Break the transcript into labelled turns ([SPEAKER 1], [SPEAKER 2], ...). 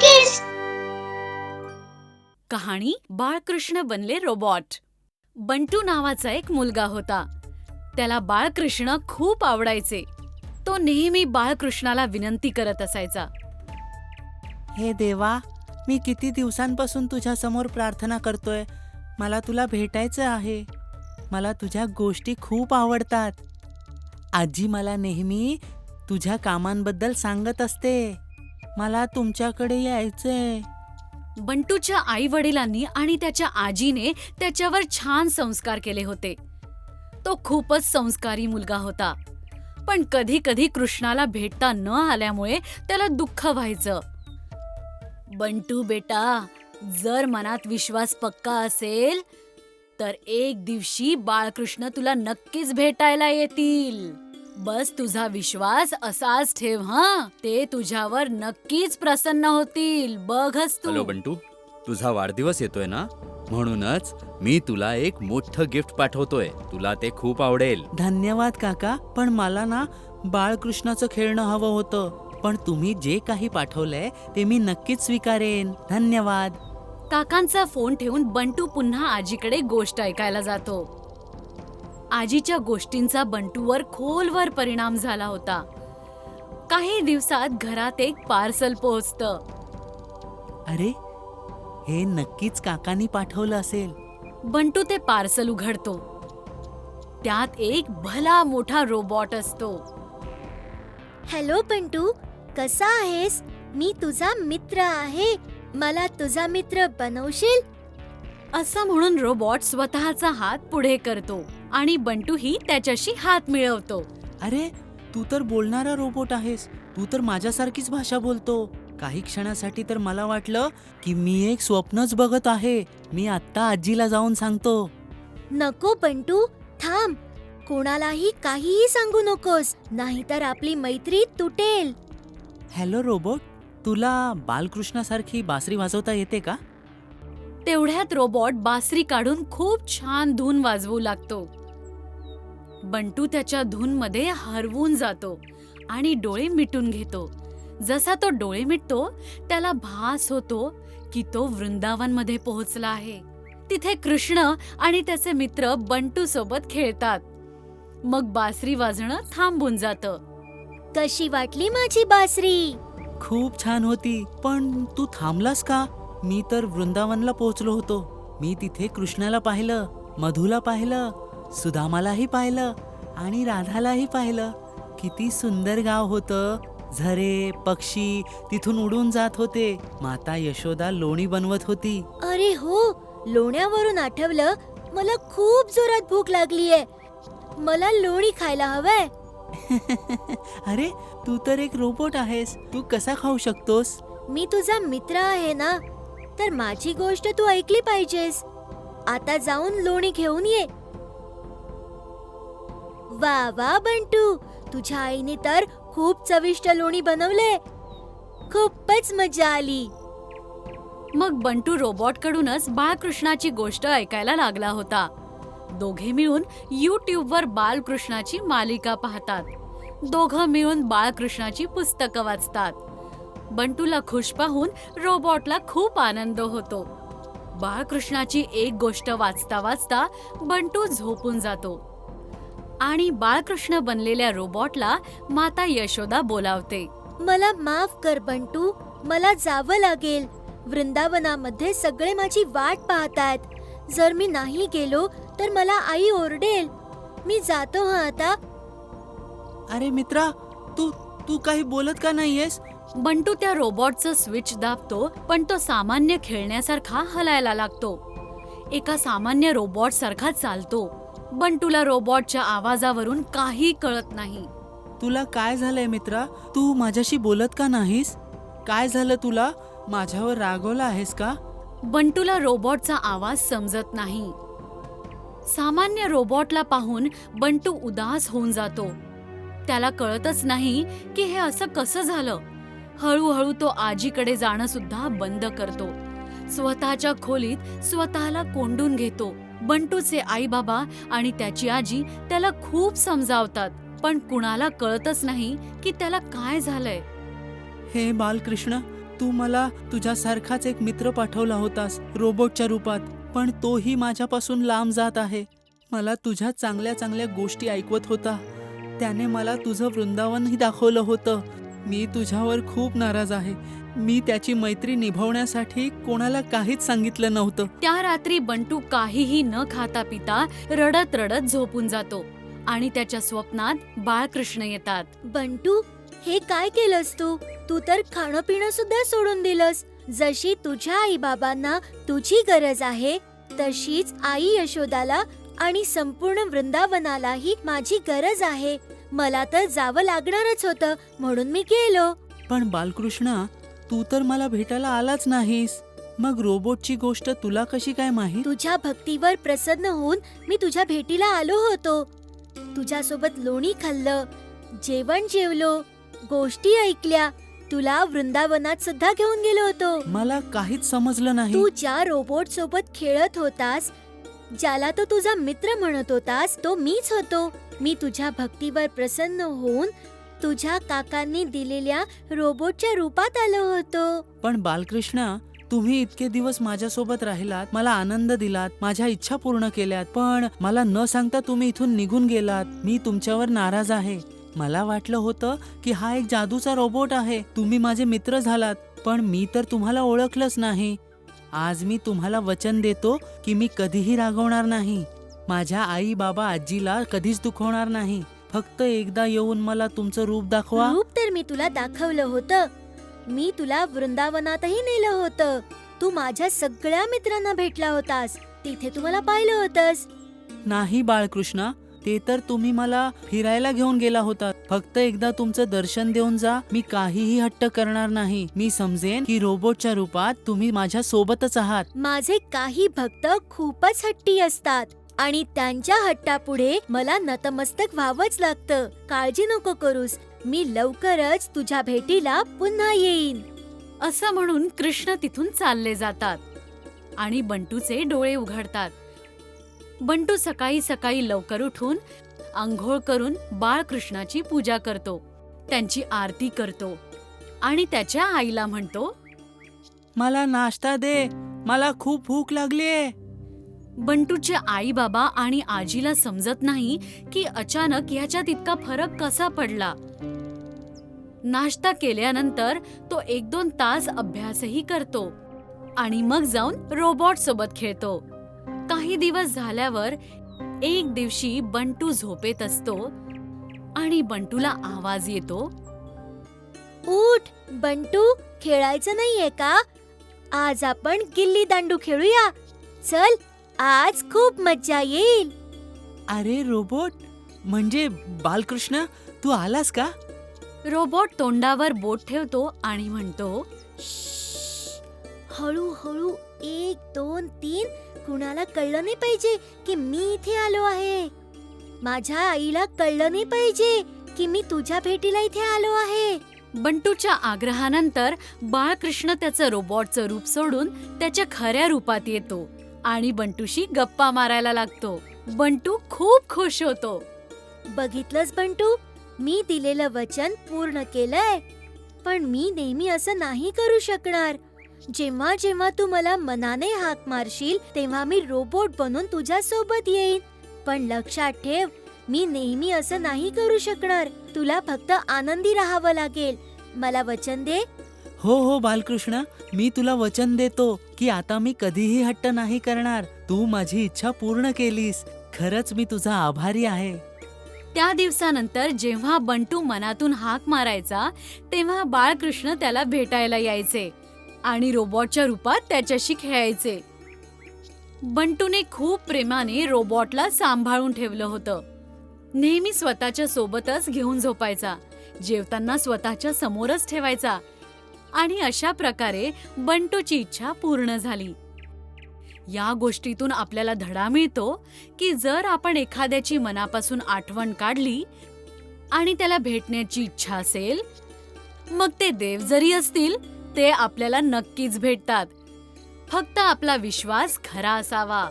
[SPEAKER 1] नक्कीच.
[SPEAKER 2] कहाणी बाळकृष्ण बनले रोबॉट. बंटू नावाचा एक मुलगा होता. त्याला बाळकृष्ण खूप आवडायचे. तो नेहमी बाळकृष्णाला विनंती करत असायचा.
[SPEAKER 3] हे देवा, मी किती दिवसांपासून तुझ्या समोर प्रार्थना करतोय. मला तुला भेटायचं आहे. मला तुझ्या गोष्टी खूप आवडतात. आजी मला नेहमी तुझ्या कामांबद्दल सांगत असते. मला तुमच्याकडे यायचंय.
[SPEAKER 2] बंटूच्या आई वडिलांनी आणि त्याच्या आजीने त्याच्यावर छान संस्कार केले होते. तो खूपच संस्कारी मुलगा होता. पण कधी कधी कृष्णाला भेटता न आल्यामुळे त्याला दुःख व्हायचं. बंटू बेटा, जर मनात विश्वास पक्का असेल तर एक दिवशी बाळकृष्ण तुला नक्कीच भेटायला येतील. बस तुझा विश्वास असाच ठेव हं. ते तुझ्यावर नक्कीच प्रसन्न होतील. बघच तू.
[SPEAKER 4] हॅलो बंटू, तुझा वाढदिवस येतोय ना, म्हणूनच मी तुला एक मोठं गिफ्ट पाठवतोय. तुला ते खूप आवडेल.
[SPEAKER 3] धन्यवाद काका, पण मला ना बाळकृष्णाचं खेळणं हवं होतं. पण तुम्ही जे काही पाठवलंय ते मी नक्कीच स्वीकारेन. धन्यवाद.
[SPEAKER 2] काकांचा फोन ठेवून बंटू पुन्हा आजीकडे गोष्ट ऐकायला जातो. आजीच्या गोष्टींचा बंटूवर खोलवर परिणाम झाला होता. काही दिवसात घरात एक पार्सल पोहोचतं.
[SPEAKER 3] अरे, हे नक्कीच काकांनी पाठवलं असेल.
[SPEAKER 2] बंटू ते पार्सल उघडतो. त्यात एक भला मोठा रोबॉट असतो.
[SPEAKER 1] हॅलो बंटू, कसा आहेस? मी तुझा मित्र आहे. मला तुझा मित्र बनवशील?
[SPEAKER 2] असं म्हणून रोबॉट स्वतःचा हात पुढे करतो आणि बंटूही त्याच्याशी हात मिळवतो.
[SPEAKER 3] अरे, तू तर बोलणारा रोबोट आहेस. तू तर माझ्यासारखीच भाषा बोलतो. काही क्षणासाठी तर मला वाटलं की मी एक स्वप्नच बघत आहे. मी आत्ता आजीला जाऊन सांगतो.
[SPEAKER 1] नको बंटू, थांब. कोणालाही काहीही सांगू नकोस, नाहीतर आपली मैत्री तुटेल.
[SPEAKER 3] हॅलो रोबोट, तुला बालकृष्णासारखी बासरी वाजवता येते का?
[SPEAKER 2] तेवढ्यात रोबॉट बासरी काढून खूप छान धून वाजवू लागतो. बंटू त्याच्या धूनमध्ये हरवून जातो आणि डोळे मिटून घेतो. जसा तो डोळे मिटतो त्याला भास होतो की तो वृंदावनमध्ये पोहोचला आहे. तिथे कृष्ण आणि त्याचे मित्र बंटू सोबत खेळतात. मग बासरी वाजणं थांबून जातं.
[SPEAKER 1] कशी वाटली माझी बासरी?
[SPEAKER 3] खूप छान होती. पण तू थांबलास का? मी तर वृंदावनला पोहोचलो होतो. मी तिथे कृष्णाला पाहिलं, मधूला पाहिलं, सुदामालाही पाहिलं आणि राधालाही पाहिलं. किती सुंदर गाव होतं. झरे, पक्षी तिथून उडून जात होते. माता यशोदा लोणी बनवत होती.
[SPEAKER 1] अरे हो, लोण्यावरून आठवलं, मला खूप जोरात भूक लागलीये. मला लोणी खायला हवंय.
[SPEAKER 3] अरे, तू तर एक रोबोट आहेस. तू कसा खाऊ शकतोस?
[SPEAKER 1] मी तुझा मित्र आहे ना, तर माझी गोष्ट तू ऐकली पाहिजेस. आता जाऊन लोणी घेऊन ये. वा वा बंटू, तुझ्या आईने तर खूप चविष्ट लोणी बनवले. खूपच मजा आली.
[SPEAKER 2] मग बंटू रोबॉटकडूनच बाळकृष्णाची गोष्ट ऐकायला लागला होता. दोघे मिळून YouTubeवर बालकृष्णाची मालिका पाहतात. दोघं मिळून बाळकृष्णाची पुस्तकं वाचतात. बंटूला खुश पाहून रोबॉटला खूप आनंद होतो. बाळकृष्णाची एक गोष्ट वाचता वाचता बंटू झोपून जातो आणि बाळकृष्ण बनलेल्या रोबॉटला माता यशोदा बोलावते.
[SPEAKER 1] मला माफ कर बंटू, मला जावं लागेल. वृंदावनामध्ये सगळे माझी वाट पाहतायत. जर मी नाही गेलो तर मला आई ओरडेल. मी जातो हा आता.
[SPEAKER 3] अरे मित्रा, तू तू काही बोलत का नाहीयेस?
[SPEAKER 2] बंटू त्या रोबॉटचं स्विच दाबतो, पण तो सामान्य खेळण्यासारखा हलायला लागतो. एका सामान्य रोबॉट सारखा चालतो. बंटूला रोबॉटच्या आवाजावरून काही कळत नाही.
[SPEAKER 3] तुला काय झालंय मित्रा? तू माझ्याशी बोलत का नाहीस? काय झालं तुला? माझ्यावर रागवला आहेस का?
[SPEAKER 2] बंटूला रोबॉटचा आवाज समजत नाही. सामान्य रोबॉटला पाहून बंटू उदास होऊन जातो. त्याला कळतच नाही की हे असं कसं झालं. हळूहळू तो आजीकडे जाणं सुद्धा बंद करतो. स्वतःच्या खोलीत स्वतःला कोंडून घेतो. बंटूचे आई बाबा आणि त्याची आजी त्याला खूप समजावतात, पण कुणाला कळतच नाही की त्याला काय झालंय.
[SPEAKER 3] हे बालकृष्ण, तू मला तुझ्यासारखाच एक मित्र पाठवला होतास रोबोटच्या रूपात, पण तोही माझ्यापासून लांब जात आहे. मला तुझ्या चांगल्या चांगल्या गोष्टी ऐकवत होता. त्याने मला तुझं वृंदावनही दाखवलं होतं. मी तुझ्यावर खूप नाराज आहे. मी त्याची मैत्री निभावण्यासाठी कोणाला काहीच सांगितलं नव्हतं.
[SPEAKER 2] त्या रात्री बंटू काहीही न खाता पिता रडत रडत झोपून जातो आणि त्याच्या स्वप्नात बाळकृष्ण येतात.
[SPEAKER 1] बंटू, हे काय केलंस तू? तू तर खाणं पिणं सुद्धा सोडून दिलंस. जशी तुझ्या आई बाबांना तुझी गरज आहे, तशीच आई यशोदाला आणि संपूर्ण वृंदावनालाही माझी गरज आहे. मला तर जावं लागणारच होतं, म्हणून मी गेलो.
[SPEAKER 3] पण बालकृष्णा, तू तर मला भेटायला आलाच नाहीस. मग रोबोटची गोष्ट तुला कशी काय माहीत?
[SPEAKER 1] तुझ्या भक्तीवर प्रसन्न होऊन मी तुझ्या भेटीला आलो होतो. तुझ्यासोबत लोणी खाल्लं, जेवण जेवलो, गोष्टी ऐकल्या. तुला वृंदावनात सुद्धा घेऊन गेलो होतो.
[SPEAKER 3] मला काहीच समजलं नाही.
[SPEAKER 1] तू ज्या रोबोट सोबत खेळत होतास, ज्याला तो तुझा मित्र म्हणत होतास, तो मीच होतो. मी तुझ्या भक्तीवर प्रसन्न होऊन तुझ्या काकांनी दिलेल्या रोबोटच्या रूपात आलो होतो.
[SPEAKER 3] पण बालकृष्णा, तुम्ही इतके दिवस माझ्यासोबत राहिलात, मला आनंद दिलात, माझ्या इच्छा पूर्ण केल्यात, पण मला न सांगता तुम्ही इथून निघून गेलात. मी तुमच्यावर नाराज आहे. मला वाटलं होतं की हा एक जादूचा रोबोट आहे, तुम्ही माझे मित्र झालात, पण मी तर तुम्हाला ओळखलंच नाही. आज मी तुम्हाला वचन देतो की मी कधीही रागवणार नाही. माझ्या आई बाबा आजीला कधीच दुखवणार नाही. फक्त एकदा येऊन मला तुमचं रूप दाखवा.
[SPEAKER 1] रूप तर मी तुला दाखवलं होतं. मी तुला वृंदावनातही नेलं होतं. तू माझ्या सगळ्या मित्रांना भेटला होतास. तिथे तू मला पाहिलं होतंस.
[SPEAKER 3] नाही बाळकृष्णा, ते तर तुम्ही मला फिरायला घेऊन गेला होतात. फक्त एकदा तुमचं दर्शन देऊन जा. मी काहीही हट्ट करणार नाही. मी समजेन की रोबोटच्या रूपात तुम्ही माझ्या सोबतच आहात.
[SPEAKER 1] माझे काही भक्त खूपच हट्टी असतात आणि त्यांच्या हट्टापुढे मला नतमस्तक व्हावंच लागतं. काळजी नको करूस, मी लवकरच तुझ्या भेटीला पुन्हा येईन.
[SPEAKER 2] असं म्हणून कृष्ण तिथून चालले जातात आणि बंटूचे डोळे उघडतात. बंटू सकाळी सकाळी लवकर उठून आंघोळ करून बाळकृष्णाची पूजा करतो, त्यांची आरती करतो आणि त्याच्या आईला म्हणतो,
[SPEAKER 3] मला नाश्ता दे, मला खूप भूक लागलीये.
[SPEAKER 2] बंटूचे आई बाबा आणि आजीला समजत नाही की अचानक ह्याच्यात इतका फरक कसा पडला. नाश्ता केल्यानंतर तो 1-2 तास अभ्यासही करतो आणि मग जाऊन रोबोट सोबत खेळतो. काही दिवस झाल्यावर एक दिवशी बंटू झोपेत असतो आणि बंटूला आवाज येतो,
[SPEAKER 1] उठ बंटू, खेळायचं नाहीये का? आज आपण गिल्ली दांडू खेळूया. चल, आज खूप मज्जा येईल.
[SPEAKER 3] अरे रोबोट, म्हणजे बालकृष्ण, तू आलास का?
[SPEAKER 2] रोबोट तोंडावर बोट ठेवतो आणि म्हणतो,
[SPEAKER 1] हळूहळू 1, 2, 3. कुणाला कळलं नाही पाहिजे की मी इथे आलो आहे. माझ्या आईला कळलं नाही पाहिजे की मी तुझ्या भेटीला इथे आलो आहे.
[SPEAKER 2] बंटूच्या आग्रहानंतर बाळकृष्ण त्याचं रोबोटचं रूप सोडून त्याच्या खऱ्या रूपात येतो आणि बंटूशी गप्पा मारायला लागतो. बंटू खूप खुश होतो.
[SPEAKER 1] बघितलंस बंटू, मी दिलेलं वचन पूर्ण केलंय. पण मी नेहमी असं नाही करू शकणार. जेव्हा जेव्हा तू मला मनाने हाक मारशील, तेव्हा मी रोबोट बनून तुझ्या सोबत येईन. पण लक्षात ठेव, मी नेहमी असं नाही करू शकणार. तुला फक्त आनंदी राहावं लागेल. मला वचन दे.
[SPEAKER 3] हो हो बालकृष्ण, मी तुला वचन देतो की आता मी कधीही हट्ट नाही करणार. तू माझी इच्छा पूर्ण केलीस. खरंच मी तुझा आभारी आहे.
[SPEAKER 2] त्या दिवसानंतर जेव्हा बंटू मनातून हाक मारायचा, तेव्हा बाळकृष्ण त्याला भेटायला यायचे आणि रोबोटच्या रूपात त्याच्याशी खेळायचे. बंटूने खूप प्रेमाने रोबोटला सांभाळून ठेवलं होतं. नेहमी स्वतःच्या सोबतच घेऊन झोपायचा, जेवताना स्वतःच्या समोरच ठेवायचा आणि अशा प्रकारे बंटूची इच्छा पूर्ण झाली. या गोष्टीतून आपल्याला धडा मिळतो की जर आपण एखाद्याची मनापासून आठवण काढली आणि त्याला भेटण्याची इच्छा असेल, मग ते देव जरी असतील, ते आपल्याला नक्कीच भेटतात. फक्त आपला विश्वास खरा असावा.